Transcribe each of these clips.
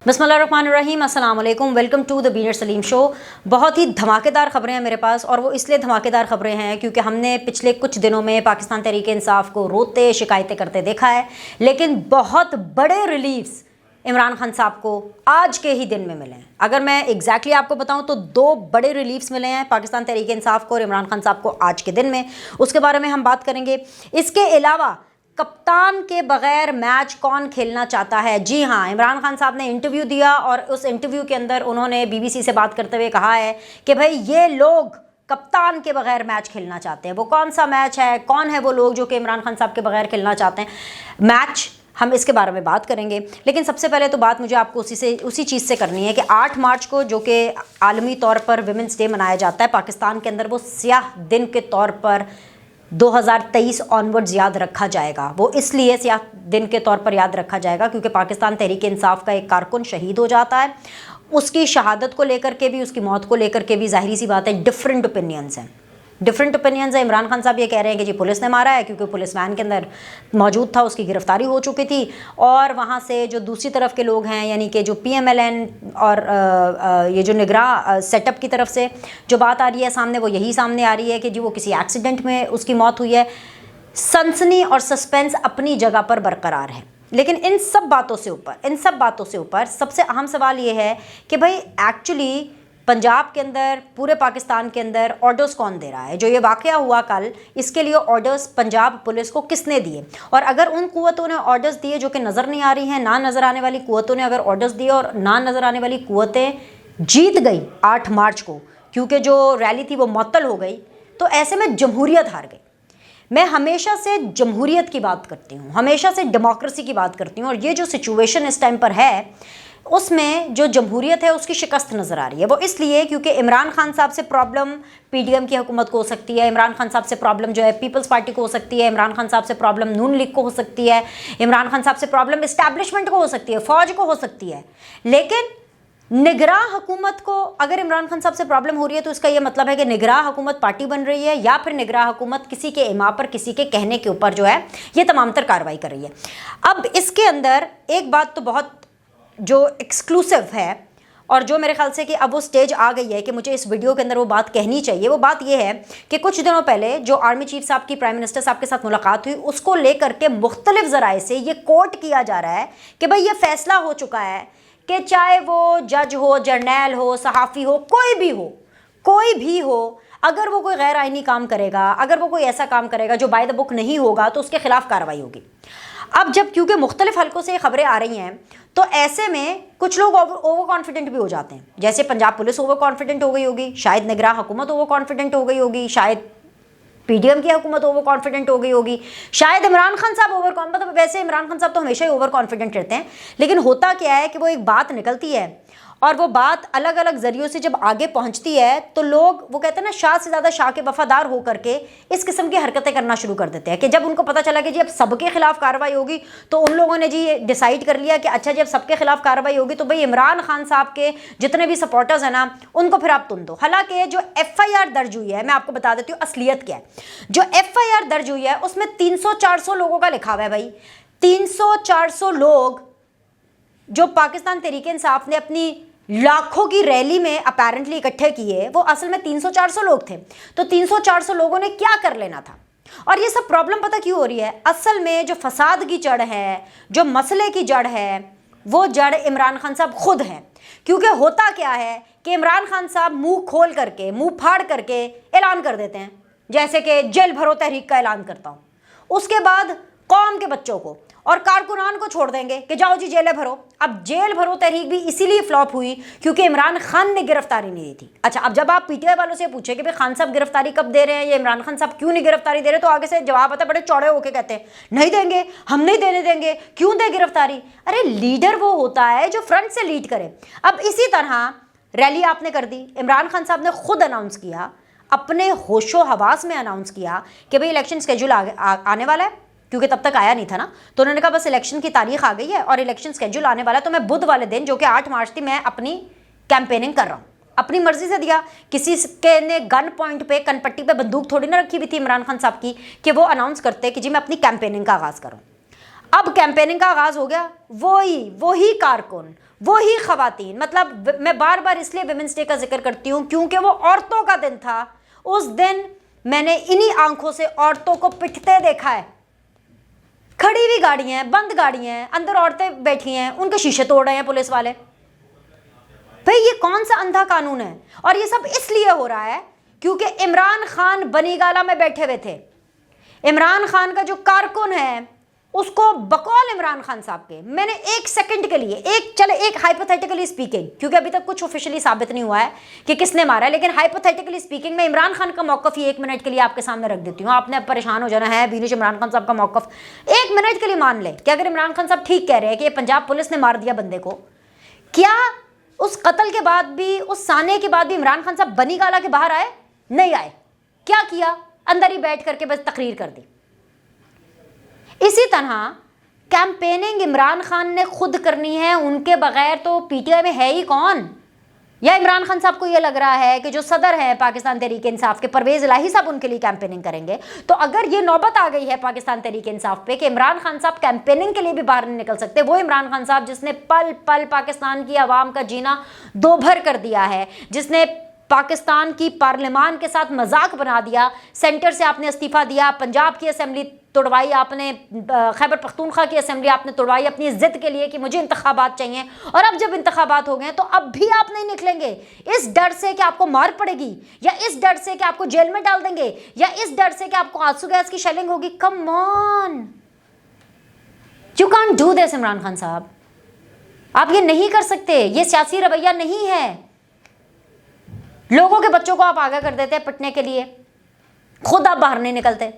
बिस्मिल्लाहिर्रहमानिर्रहीम, अस्सलाम वालेकुम, वेलकम टू द बीनर सलीम शो। बहुत ही धमाकेदार ख़बरें हैं मेरे पास, और वो इसलिए धमाकेदार ख़बरें हैं क्योंकि हमने पिछले कुछ दिनों में पाकिस्तान तहरीक इंसाफ को रोते शिकायतें करते देखा है, लेकिन बहुत बड़े रिलीफ्स इमरान खान साहब को आज के ही दिन में मिले हैं। अगर मैं एग्जैक्टली आपको बताऊं तो दो बड़े रिलीफ्स मिले हैं पाकिस्तान तहरीक इंसाफ को और इमरान खान साहब को आज के दिन में, उसके बारे में हम बात करेंगे। इसके अलावा कप्तान के बगैर मैच कौन खेलना चाहता है? जी हाँ, इमरान खान साहब ने इंटरव्यू दिया और उस इंटरव्यू के अंदर उन्होंने बीबीसी से बात करते हुए कहा है कि भाई ये लोग कप्तान के बगैर मैच खेलना चाहते हैं। वो कौन सा मैच है, कौन है वो लोग जो कि इमरान खान साहब के बगैर खेलना चाहते हैं मैच, हम इसके बारे में बात करेंगे। लेकिन सबसे पहले तो बात मुझे आपको उसी चीज़ से करनी है कि 8 मार्च को जो कि आलमी तौर पर विमेंस डे मनाया जाता है पाकिस्तान के अंदर, वो स्याह दिन के तौर पर 2023 ऑनवर्ड्स याद रखा जाएगा। वो इसलिए स्याह दिन के तौर पर याद रखा जाएगा क्योंकि पाकिस्तान तहरीक इंसाफ का एक कारकुन शहीद हो जाता है। उसकी शहादत को लेकर के भी, उसकी मौत को लेकर के भी जाहिर सी बात है डिफरेंट ओपिनियंस हैं। इमरान खान साहब ये कह रहे हैं कि जी पुलिस ने मारा है क्योंकि पुलिसमैन के अंदर मौजूद था, उसकी गिरफ्तारी हो चुकी थी। और वहाँ से जो दूसरी तरफ के लोग हैं, यानी कि जो PMLN और ये जो निगरां सेटअप की तरफ से जो बात आ रही है सामने, वो यही सामने आ रही है कि जी वो किसी एक्सीडेंट में उसकी मौत हुई है। सनसनी और सस्पेंस अपनी जगह पर बरकरार है, लेकिन इन सब बातों से ऊपर सबसे अहम सवाल ये है कि भाई एक्चुअली पंजाब के अंदर, पूरे पाकिस्तान के अंदर ऑर्डर्स कौन दे रहा है? जो ये वाक़या हुआ कल, इसके लिए ऑर्डर्स पंजाब पुलिस को किसने दिए? और अगर उन कुव्वतों ने ऑर्डर्स दिए जो कि नज़र नहीं आ रही हैं, ना नज़र आने वाली कुव्वतों ने अगर ऑर्डर्स दिए और ना नज़र आने वाली कुव्वतें जीत गई 8 मार्च को, क्योंकि जो रैली थी वो मुअत्तल हो गई, तो ऐसे में जमहूरियत हार गई। मैं हमेशा से जमहूरियत की बात करती हूँ, हमेशा से डेमोक्रेसी की बात करती हूँ, और ये जो सिचुएशन इस टाइम पर है उसमें जो जमहूरियत है उसकी शिकस्त नज़र आ रही है। वो इसलिए क्योंकि इमरान खान साहब से प्रॉब्लम PDM की हुकूमत को हो सकती है, इमरान खान साहब से प्रॉब्लम जो है पीपल्स पार्टी को हो सकती है, इमरान खान साहब से प्रॉब्लम नून लीग को हो सकती है, इमरान खान साहब से प्रॉब्लम इस्टेब्लिशमेंट को हो सकती है, फ़ौज को हो सकती है। लेकिन निगरां हुकूमत को अगर इमरान खान साहब से प्रॉब्लम हो रही है तो इसका यह मतलब है कि निगरां हुकूमत पार्टी बन रही है, या फिर निगरां हुकूमत किसी के इमा पर, किसी के कहने के ऊपर जो है ये तमाम तर कार्रवाई कर रही है। अब इसके अंदर एक बात तो बहुत जो एक्सक्लूसिव है, और जो मेरे ख्याल से कि अब वो स्टेज आ गई है कि मुझे इस वीडियो के अंदर वो बात कहनी चाहिए, वो बात ये है कि कुछ दिनों पहले जो आर्मी चीफ साहब की प्राइम मिनिस्टर साहब के साथ मुलाकात हुई, उसको लेकर के मुख्तलिफ ज़राए से ये कोट किया जा रहा है कि भाई ये फैसला हो चुका है कि चाहे वो जज हो, जर्नैल हो, सहाफ़ी हो, कोई भी हो, अगर वो कोई गैर आइनी काम करेगा, अगर वो कोई ऐसा काम करेगा जो बाय द बुक नहीं होगा, तो उसके खिलाफ कार्रवाई होगी। अब जब क्योंकि मुख्तलिफ हलकों से खबरें आ रही हैं, तो ऐसे में कुछ लोग ओवर कॉन्फिडेंट भी हो जाते हैं। जैसे पंजाब पुलिस ओवर कॉन्फिडेंट हो गई होगी, शायद निगरां हुकूमत ओवर कॉन्फिडेंट हो गई होगी, शायद PDM की हुकूमत ओवर कॉन्फिडेंट हो गई होगी, शायद इमरान खान साहब मतलब वैसे इमरान खान साहब तो हमेशा ही ओवर कॉन्फिडेंट रहते हैं। लेकिन होता क्या है कि वो एक बात निकलती है और वो बात अलग अलग जरियों से जब आगे पहुंचती है तो लोग, वो कहते हैं ना, शाह से ज़्यादा शाह के वफादार होकर के इस किस्म की हरकतें करना शुरू कर देते हैं कि जब उनको पता चला कि जी अब सबके खिलाफ कार्रवाई होगी, तो उन लोगों ने जी डिसाइड कर लिया कि अच्छा जब सबके खिलाफ कार्रवाई होगी तो भाई इमरान खान साहब के जितने भी सपोर्टर्स हैं ना, उनको फिर आप तुम दो। हालांकि जो FIR दर्ज हुई है, मैं आपको बता देती हूँ असलियत क्या है। जो FIR दर्ज हुई है उसमें 300-400 लोगों का लिखा हुआ है। भाई 300-400 लोग जो पाकिस्तान तहरीक इंसाफ ने अपनी लाखों की रैली में अपेरेंटली इकट्ठे किए, वो असल में 300-400 लोग थे। तो 300-400 लोगों ने क्या कर लेना था? और ये सब प्रॉब्लम पता क्यों हो रही है? असल में जो फसाद की जड़ है, जो मसले की जड़ है, वो जड़ इमरान खान साहब खुद हैं। क्योंकि होता क्या है कि इमरान खान साहब मुंह खोल करके, मुंह फाड़ करके ऐलान कर देते हैं, जैसे कि जेल भरो तहरीक का ऐलान करता हूँ, उसके बाद कौम के बच्चों को और कारकुनान को छोड़ देंगे कि जाओ जी जेल भरो। अब जेल भरो तहरीक भी इसीलिए फ्लॉप हुई क्योंकि इमरान खान ने गिरफ्तारी नहीं दी थी। अच्छा, अब जब आप PTI वालों से पूछे कि भाई खान साहब गिरफ्तारी कब दे रहे हैं, ये इमरान खान साहब क्यों नहीं गिरफ्तारी दे रहे, तो आगे से जवाब आता है, बड़े चौड़े होकर कहते हैं नहीं देंगे, हम नहीं देने देंगे, क्यों दे गिरफ्तारी। अरे लीडर वो होता है जो फ्रंट से लीड करे। अब इसी तरह रैली आपने कर दी, इमरान खान साहब ने खुद अनाउंस किया, अपने होशो हवास में अनाउंस किया कि भाई इलेक्शन स्केड्यूल आने वाला है, क्योंकि तब तक आया नहीं था ना। तो उन्होंने कहा बस इलेक्शन की तारीख आ गई है और इलेक्शन स्केड्यूल आने वाला है, तो मैं बुध वाले दिन जो कि 8 मार्च थी, मैं अपनी कैंपेनिंग कर रहा हूँ। अपनी मर्जी से दिया, किसी के ने गन पॉइंट पे, कनपट्टी पे बंदूक थोड़ी ना रखी हुई थी इमरान खान साहब की कि वो अनाउंस करते कि जी मैं अपनी कैंपेनिंग का आगाज़ करूँ। अब कैंपेनिंग का आगाज हो गया, वही कारकुन, वही खवातीन, मतलब मैं बार बार इसलिए विमेंस डे का जिक्र करती हूँ क्योंकि वो औरतों का दिन था। उस दिन मैंने इन्हीं आंखों से औरतों को पिटते देखा है। खड़ी हुई गाड़ियां हैं, बंद गाड़ियां हैं, अंदर औरतें बैठी हैं, उनके शीशे तोड़ रहे हैं पुलिस वाले। भाई ये कौन सा अंधा कानून है? और ये सब इसलिए हो रहा है क्योंकि इमरान खान बनीगाला में बैठे हुए थे। इमरान खान का जो कारकुन है उसको बकौल इमरान खान साहब के, मैंने एक सेकंड के लिए एक हाइपोथेटिकली स्पीकिंग, क्योंकि अभी तक कुछ ऑफिशियली साबित नहीं हुआ है कि किसने मारा है, लेकिन हाइपोथेटिकली स्पीकिंग मैं इमरान खान का मौकफ ही 1 मिनट के लिए आपके सामने रख देती हूँ। आपने अब परेशान हो जाना है बीनिश, इमरान खान साहब का मौकफ 1 मिनट के लिए मान ले कि अगर इमरान खान साहब ठीक कह रहे हैं कि पंजाब पुलिस ने मार दिया बंदे को, क्या उस कत्ल के बाद भी, उस साने के बाद भी इमरान खान साहब बनीगाला के बाहर आए? नहीं आए। क्या किया? अंदर ही बैठ करके बस तकरीर कर दी। इसी तरह कैंपेनिंग इमरान खान ने खुद करनी है, उनके बगैर तो पीटीआई में है ही कौन? या इमरान खान साहब को यह लग रहा है कि जो सदर है पाकिस्तान तहरीक इंसाफ के, परवेज इलाही साहब, उनके लिए कैंपेनिंग करेंगे? तो अगर ये नौबत आ गई है पाकिस्तान तहरीक इंसाफ पे कि इमरान खान साहब कैंपेनिंग के लिए भी बाहर नहीं निकल सकते, वो इमरान खान साहब जिसने पल पल पाकिस्तान की आवाम का जीना दोभर कर दिया है, जिसने पाकिस्तान की पार्लियामान के साथ मजाक बना दिया, सेंटर से आपने इस्तीफा दिया, पंजाब की असेंबली तोड़वाई आपने, खैबर पख्तूनख्वा की असेंबली आपने तोड़वाई अपनी जिद के लिए कि मुझे इंतखाबात चाहिए, और अब जब इंतखाबात हो गए तो अब भी आप नहीं निकलेंगे, इस डर से कि आपको मार पड़ेगी, या इस डर से कि आपको जेल में डाल देंगे, या इस डर से कि आपको आंसू गैस की शेलिंग होगी। Come on, you can't do this Imran Khan साहब, आप ये नहीं कर सकते, ये सियासी रवैया नहीं है। लोगों के बच्चों को आप आगे कर देते हैं पिटने के लिए, खुद आप बाहर नहीं निकलते।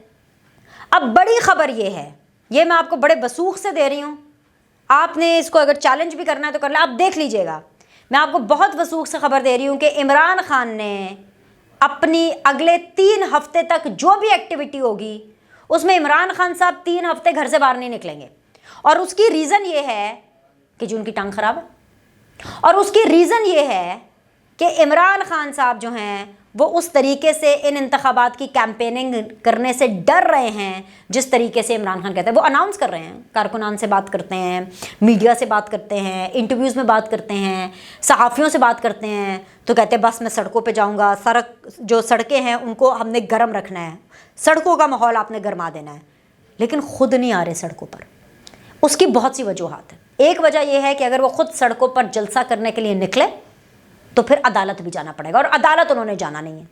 अब बड़ी खबर ये है, ये मैं आपको बड़े बसूख से दे रही हूँ, आपने इसको अगर चैलेंज भी करना है तो कर ले, आप देख लीजिएगा। मैं आपको बहुत वसूख से खबर दे रही हूँ कि इमरान खान ने अपनी अगले 3 हफ्ते तक जो भी एक्टिविटी होगी उसमें इमरान खान साहब 3 हफ्ते घर से बाहर नहीं निकलेंगे। और उसकी रीज़न ये है कि जो उनकी टांग खराब है, और उसकी रीज़न ये है कि इमरान खान साहब जो हैं वो उस तरीके से इन इंतखाबात की कैंपेनिंग करने से डर रहे हैं जिस तरीके से इमरान खान कहते हैं। वो अनाउंस कर रहे हैं, कारकुनान से बात करते हैं, मीडिया से बात करते हैं, इंटरव्यूज़ में बात करते हैं, सहाफ़ियों से बात करते हैं, तो कहते हैं बस मैं सड़कों पे जाऊंगा, जो सड़कें हैं उनको हमने गर्म रखना है, सड़कों का माहौल आपने गर्मा देना है, लेकिन खुद नहीं आ रहे सड़कों पर। उसकी बहुत सी वजूहात है। एक वजह यह है कि अगर वो खुद सड़कों पर जलसा करने के लिए निकले तो फिर अदालत भी जाना पड़ेगा, और अदालत उन्होंने जाना नहीं है,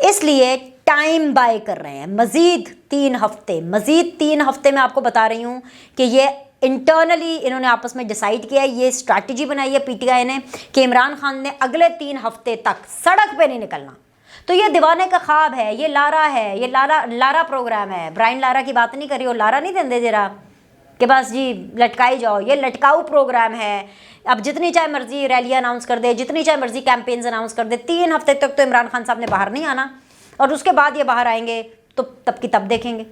इसलिए टाइम बाय कर रहे हैं। मज़ीद 3 हफ्ते में आपको बता रही हूँ कि ये इंटरनली इन्होंने आपस में डिसाइड किया है, ये स्ट्रैटेजी बनाई है पीटीआई ने कि इमरान खान ने अगले 3 हफ्ते तक सड़क पे नहीं निकलना। तो ये दीवाने का ख्वाब है, ये लारा है, ये लारा प्रोग्राम है। ब्रायन लारा की बात नहीं कर रही हो, लारा नहीं देंदे जरा कि बस जी लटकाई जाओ, ये लटकाऊ प्रोग्राम है। अब जितनी चाहे मर्जी रैलियाँ अनाउंस कर दे, जितनी चाहे मर्जी कैंपेन्स अनाउंस कर दे, 3 हफ्ते तक तो इमरान खान साहब ने बाहर नहीं आना, और उसके बाद ये बाहर आएंगे तो तब की तब देखेंगे।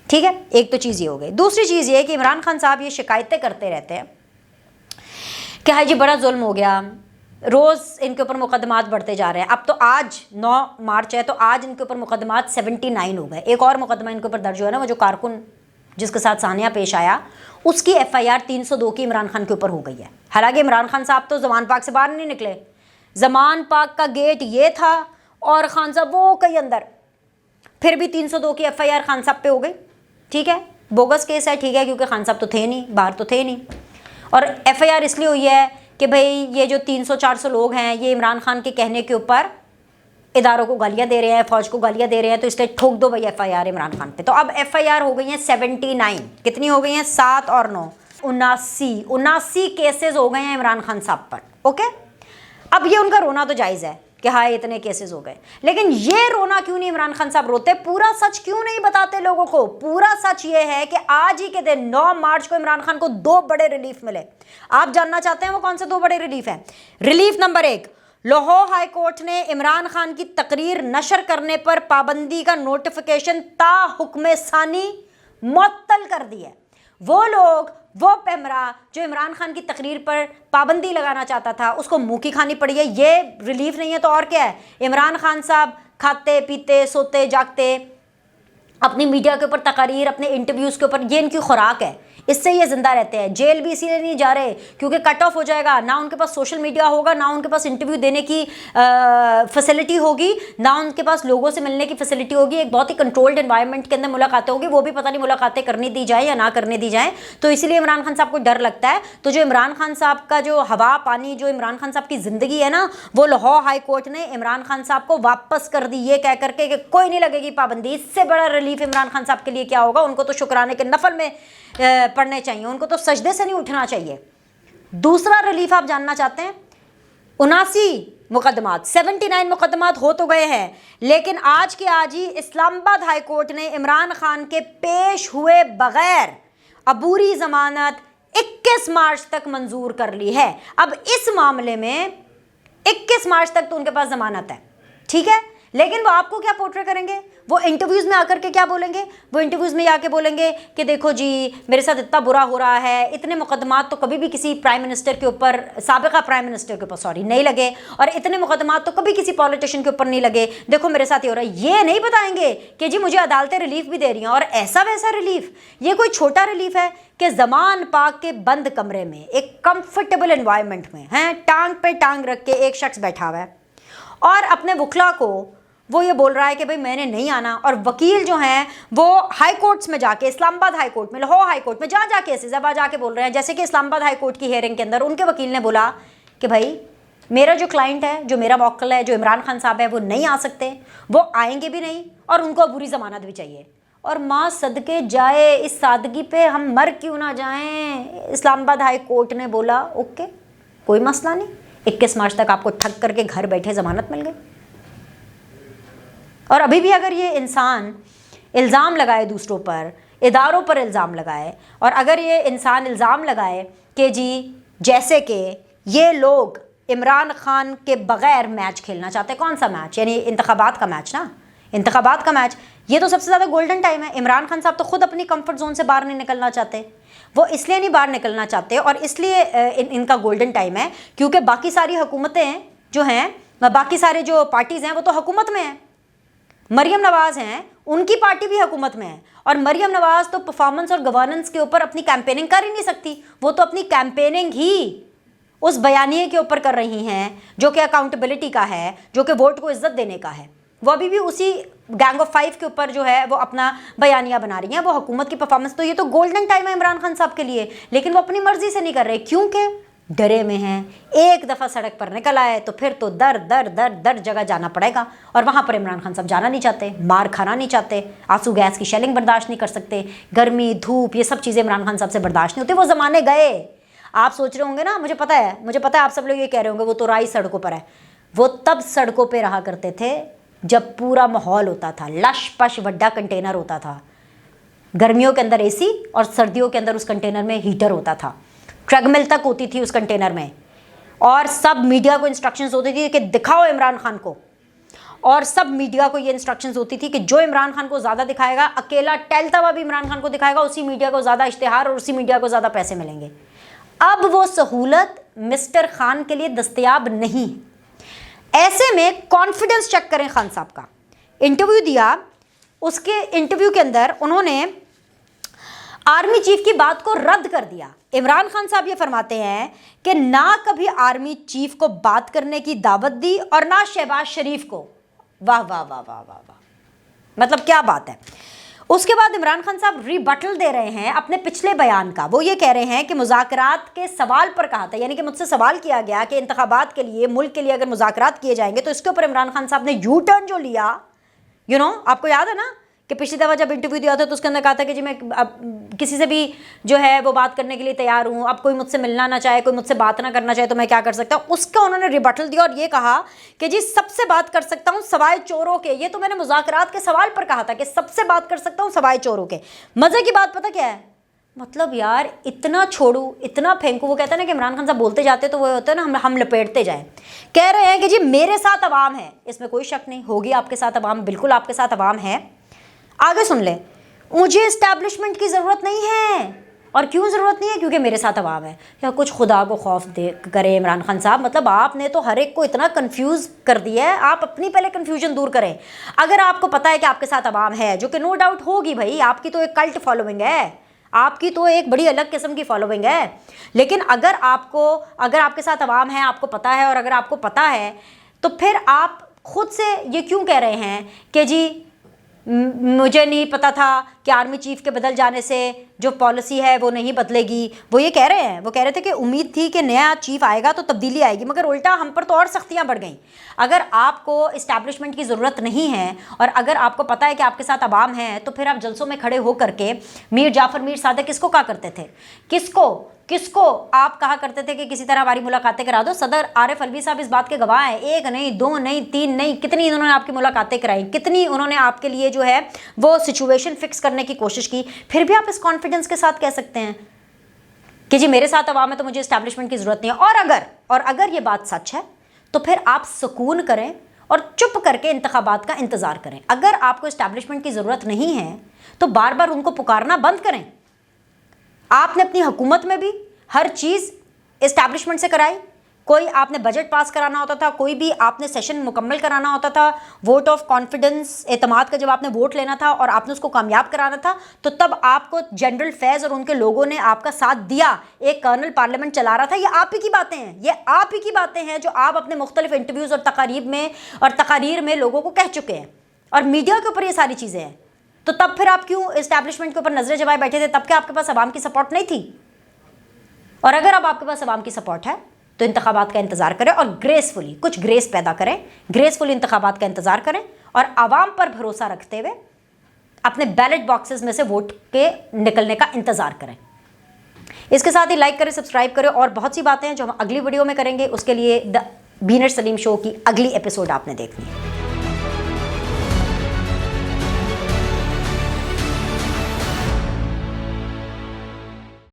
ठीक है, एक तो चीज़ ये हो गई। दूसरी चीज़ ये कि इमरान खान साहब ये शिकायतें करते रहते हैं कि हाई जी बड़ा जुल्म हो गया, रोज़ इनके ऊपर मुकदमात बढ़ते जा रहे हैं। अब तो आज 9 मार्च है, तो आज इनके ऊपर मुकदमात 79 हो गए। एक और मुकदमा इनके ऊपर दर्ज हुआ है ना, वो जो कारकुन जिसके साथ सानिया पेश आया, उसकी FIR 302 की इमरान खान के ऊपर हो गई है। हालांकि इमरान खान साहब तो जमान पाक से बाहर नहीं निकले, जमान पाक का गेट ये था और खान साहब वो कहीं अंदर, फिर भी 302 की FIR खान साहब पे हो गई। ठीक है, बोगस केस है, ठीक है, क्योंकि खान साहब तो थे नहीं, बाहर तो थे नहीं, और FIR इसलिए हुई है कि भाई ये जो 300-400 लोग हैं ये इमरान खान के कहने के ऊपर इदारों को गालियाँ दे रहे हैं, फ़ौज को गालियाँ दे रहे हैं, तो इसलिए ठोक दो भाई FIR इमरान खान पे। तो अब FIR हो गई हैं 79। कितनी हो गई हैं? 7 और 9 79 केसेस हो गए हैं इमरान खान साहब पर। ओके, अब ये उनका रोना तो जायज़ है कि हाँ इतने केसेस हो गए, लेकिन ये रोना क्यों नहीं इमरान खान साहब रोते? पूरा सच क्यों नहीं बताते लोगों को? पूरा सच ये है कि आज ही के दिन 9 मार्च को इमरान खान को 2 बड़े रिलीफ मिले। आप जानना चाहते हैं वो कौन से 2 बड़े रिलीफ हैं? Relief number 1, Lahore high court ने इमरान खान की तकरीर नशर करने पर पाबंदी का नोटिफिकेशन ता हुक्म सानी मुअत्तल कर दिया है। वो लोग, वो पैमरा जो इमरान खान की तकरीर पर पाबंदी लगाना चाहता था, उसको मुंह की खानी पड़ी है। ये रिलीफ नहीं है तो और क्या है? इमरान खान साहब खाते पीते सोते जागते अपनी मीडिया के ऊपर तकारीर, अपने इंटरव्यूज़ के ऊपर, ये इनकी खुराक है, इससे ये ज़िंदा रहते हैं। जेल भी इसीलिए नहीं जा रहे क्योंकि कट ऑफ हो जाएगा, ना उनके पास सोशल मीडिया होगा, ना उनके पास इंटरव्यू देने की फैसिलिटी होगी, ना उनके पास लोगों से मिलने की फैसिलिटी होगी। एक बहुत ही कंट्रोल्ड एनवायरनमेंट के अंदर मुलाकातें होगी, वो भी पता नहीं मुलाकातें करनी दी जाए या ना करने दी जाए। तो इसीलिए इमरान खान साहब को डर लगता है। तो जो इमरान खान साहब का जो हवा पानी, जो इमरान खान साहब की ज़िंदगी है ना, वो लाहौर हाई कोर्ट ने इमरान खान साहब को वापस कर दी, ये कह करके कि कोई नहीं लगेगी पाबंदी। इससे बड़ा रिलीफ इमरान खान साहब के लिए क्या होगा? उनको तो शुक्राने के नफल में पढ़ने चाहिए, उनको तो सजदे से नहीं उठना चाहिए। दूसरा रिलीफ आप जानना चाहते हैं, 79 मुकदमात, 79 मुकदमात हो तो गए हैं, लेकिन आज के आज ही इस्लामाबाद हाई कोर्ट ने इमरान खान के पेश हुए बगैर अबूरी जमानत 21 मार्च तक मंजूर कर ली है। अब इस मामले में 21 मार्च तक तो उनके पास जमानत है, ठीक है, लेकिन वो आपको क्या पोर्ट्रे करेंगे? वो इंटरव्यूज़ में आकर के क्या बोलेंगे? वो इंटरव्यूज़ में आके बोलेंगे कि देखो जी मेरे साथ इतना बुरा हो रहा है, इतने मुकदमात तो कभी भी किसी प्राइम मिनिस्टर के ऊपर, साबिका प्राइम मिनिस्टर के ऊपर सॉरी नहीं लगे, और इतने मुकदमात तो कभी किसी पॉलिटिशियन के ऊपर नहीं लगे, देखो मेरे साथ ये हो रहा है। ये नहीं बताएंगे कि जी मुझे अदालतें रिलीफ भी दे रही हैं, और ऐसा वैसा रिलीफ। ये कोई छोटा रिलीफ है कि ज़मान पाक के बंद कमरे में, एक कंफर्टेबल एनवायरनमेंट में हैं, टांग पे टांग रख के एक शख्स बैठा हुआ है और अपने वकला को वो ये बोल रहा है कि भाई मैंने नहीं आना। और वकील जो हैं वो हाई कोर्ट्स में जाके, इस्लामाबाद हाई कोर्ट में, लाहौर हाई कोर्ट में जा केसेस जाके बोल रहे हैं। जैसे कि इस्लामाबाद हाई कोर्ट की हियरिंग के अंदर उनके वकील ने बोला कि भाई मेरा जो क्लाइंट है, जो मेरा मौक्कल है, जो इमरान खान साहब है, वो नहीं आ सकते, वो आएंगे भी नहीं, और उनको बुरी जमानत भी चाहिए। और माँ सदके जाए, इस सादगी पे हम मर क्यों ना जाएं। इस्लामाबाद हाई कोर्ट ने बोला ओके, कोई मसला नहीं, 21 मार्च तक आपको ठग करके घर बैठे ज़मानत मिल गई। और अभी भी अगर ये इंसान इल्ज़ाम लगाए दूसरों पर, इदारों पर इल्ज़ाम लगाए, और अगर ये इंसान इल्ज़ाम लगाए कि जी जैसे कि ये लोग इमरान खान के बग़ैर मैच खेलना चाहते हैं, कौन सा मैच? यानी इंतखाबात का मैच ना, इंतखाबात का मैच, ये तो सबसे ज़्यादा गोल्डन टाइम है। इमरान खान साहब तो ख़ुद अपनी कंफर्ट जोन से बाहर नहीं निकलना चाहते, वो इसलिए नहीं बाहर निकलना चाहते, और इसलिए इनका गोल्डन टाइम है क्योंकि बाकी सारी हुकूमतें जो हैं, बाकी सारे जो पार्टीज़ हैं वो तो हुकूमत में हैं। मरियम नवाज़ हैं, उनकी पार्टी भी हुकूमत में है, और मरियम नवाज़ तो परफॉर्मेंस और गवर्नेंस के ऊपर अपनी कैंपेनिंग कर ही नहीं सकती। वो तो अपनी कैंपेनिंग ही उस बयानिए के ऊपर कर रही हैं जो कि अकाउंटेबिलिटी का है, जो कि वोट को इज्जत देने का है। वो अभी भी उसी गैंग ऑफ 5 के ऊपर जो है वो अपना बयानिया बना रही हैं, वो हुकूमत की परफॉर्मेंस। तो ये तो गोल्डन टाइम है इमरान खान साहब के लिए, लेकिन वो अपनी मर्जी से नहीं कर रहे क्योंकि डरे में हैं। एक दफ़ा सड़क पर निकल आए तो फिर तो दर दर दर दर जगह जाना पड़ेगा, और वहाँ पर इमरान खान साहब जाना नहीं चाहते, मार खाना नहीं चाहते, आंसू गैस की शेलिंग बर्दाश्त नहीं कर सकते, गर्मी धूप ये सब चीज़ें इमरान खान साहब से बर्दाश्त नहीं होती। वो ज़माने गए। आप सोच रहे होंगे ना, मुझे पता है आप सब लोग ये कह रहे होंगे वो तो राई सड़कों पर है। वो तब सड़कों पर रहा करते थे जब पूरा माहौल होता था, लश पश वड्डा कंटेनर होता था, गर्मियों के अंदर AC और सर्दियों के अंदर उस कंटेनर में हीटर होता था, ट्रेडमिल तक होती थी उस कंटेनर में, और सब मीडिया को इंस्ट्रक्शंस होती थी कि दिखाओ इमरान खान को, और सब मीडिया को ये इंस्ट्रक्शंस होती थी कि जो इमरान खान को ज़्यादा दिखाएगा, अकेला टहलता हुआ भी इमरान खान को दिखाएगा, उसी मीडिया को ज़्यादा इश्तिहार और उसी मीडिया को ज़्यादा पैसे मिलेंगे। अब वो सहूलत मिस्टर खान के लिए दस्तयाब नहीं। ऐसे में कॉन्फिडेंस चेक करें खान साहब का। इंटरव्यू दिया, उसके इंटरव्यू के अंदर उन्होंने आर्मी चीफ की बात को रद्द कर दिया। इमरान खान साहब ये फरमाते हैं कि ना कभी आर्मी चीफ को बात करने की दावत दी और ना शहबाज शरीफ को। वाह वाह वाह वाह वाह वाह, मतलब क्या बात है। उसके बाद इमरान खान साहब रिबटल दे रहे हैं अपने पिछले बयान का। वो ये कह रहे हैं कि मुज़ाकरात के सवाल पर कहा था, यानी कि मुझसे सवाल किया गया कि इंतखाबात के लिए, मुल्क के लिए अगर मुज़ाकरात किए जाएंगे तो इसके ऊपर इमरान खान साहब ने यू टर्न जो लिया, आपको याद है ना कि पिछली दफ़ा जब इंटरव्यू दिया था तो उसके अंदर कहा था कि जी मैं अब किसी से भी जो है वो बात करने के लिए तैयार हूँ, अब कोई मुझसे मिलना ना चाहे, कोई मुझसे बात ना करना चाहे तो मैं क्या कर सकता हूँ। उसका उन्होंने रिबटल दिया और ये कहा कि जी सबसे बात कर सकता हूँ सवाए चोरों के। ये तो मैंने मुज़ाकरात के सवाल पर कहा था कि सबसे बात कर सकता हूँ सवाए चोरों के। मज़े की बात पता क्या है, मतलब यार इतना छोड़ू इतना फेंकू। वो कहते हैं ना कि इमरान खान साहब बोलते जाते तो वो होता है ना हम लपेटते जाएं। कह रहे हैं कि जी मेरे साथ अवाम है, इसमें कोई शक नहीं, होगी आपके साथ अवाम, बिल्कुल आपके साथ अवाम है। आगे सुन ले, मुझे इस्टेब्लिशमेंट की ज़रूरत नहीं है, और क्यों ज़रूरत नहीं है? क्योंकि मेरे साथ अवाम है। या कुछ खुदा को खौफ दे करे इमरान खान साहब, मतलब आपने तो हर एक को इतना कंफ्यूज कर दिया है। आप अपनी पहले कंफ्यूजन दूर करें। अगर आपको पता है कि आपके साथ अवाम है, जो कि नो डाउट होगी भाई, आपकी तो एक कल्ट फॉलोइंग है, आपकी तो एक बड़ी अलग किस्म की फॉलोइंग है, लेकिन अगर आपके साथ अवाम है, आपको पता है, और अगर आपको पता है तो फिर आप खुद से ये क्यों कह रहे हैं कि जी मुझे नहीं पता था कि आर्मी चीफ के बदल जाने से जो पॉलिसी है वो नहीं बदलेगी। वो ये कह रहे हैं, वो कह रहे थे कि उम्मीद थी कि नया चीफ आएगा तो तब्दीली आएगी, मगर उल्टा हम पर तो और सख्तियां बढ़ गईं। अगर आपको इस्टेब्लिशमेंट की ज़रूरत नहीं है और अगर आपको पता है कि आपके साथ अवाम है, तो फिर आप जलसों में खड़े हो करके मीर जाफ़र मीर सादिक किसको कहा करते थे? किसको आप कहा करते थे कि किसी तरह हमारी मुलाकातें करा दो? सदर आरिफ अलवी साहब इस बात के गवाह हैं। 1 नहीं, 2 नहीं, 3 नहीं, कितनी उन्होंने आपकी मुलाकातें कराई, कितनी उन्होंने आपके लिए जो है वो सिचुएशन फिक्स करने की कोशिश की। फिर भी आप इस कॉन्फिडेंस के साथ कह सकते हैं कि जी मेरे साथ अवाम है तो मुझे इस्टेब्लिशमेंट की ज़रूरत नहीं है। और अगर ये बात सच है तो फिर आप सुकून करें और चुप करके इंतखाबात का इंतज़ार करें। अगर आपको इस्टेब्लिशमेंट की ज़रूरत नहीं है तो बार बार उनको पुकारना बंद करें। आपने अपनी हुकूमत में भी हर चीज़ इस्टेब्लिशमेंट से कराई। कोई आपने बजट पास कराना होता था, कोई भी आपने सेशन मुकम्मल कराना होता था, वोट ऑफ कॉन्फिडेंस एतमाद का जब आपने वोट लेना था और आपने उसको कामयाब कराना था, तो तब आपको जनरल फैज़ और उनके लोगों ने आपका साथ दिया। एक कर्नल पार्लियामेंट चला रहा था। ये आप ही की बातें हैं, ये आप ही की बातें हैं जो आप अपने मुख्तलिफ इंटरव्यूज़ और तकारीर में लोगों को कह चुके हैं, और मीडिया के ऊपर ये सारी चीज़ें हैं। तो तब फिर आप क्यों इस्टेब्लिशमेंट के ऊपर नजरें जमाए बैठे थे? तब क्या आपके पास अवाम की सपोर्ट नहीं थी? और अगर अब आपके पास अवाम की सपोर्ट है तो इंतखाबात का इंतज़ार करें और ग्रेसफुली कुछ ग्रेस पैदा करें, ग्रेसफुली इंतखाबात का इंतज़ार करें और अवाम पर भरोसा रखते हुए अपने बैलेट बॉक्सेस में से वोट के निकलने का इंतज़ार करें। इसके साथ ही लाइक करें, सब्सक्राइब करें, और बहुत सी बातें हैं जो हम अगली वीडियो में करेंगे। उसके लिए द बीनर सलीम शो की अगली एपिसोड आपने देखनी है।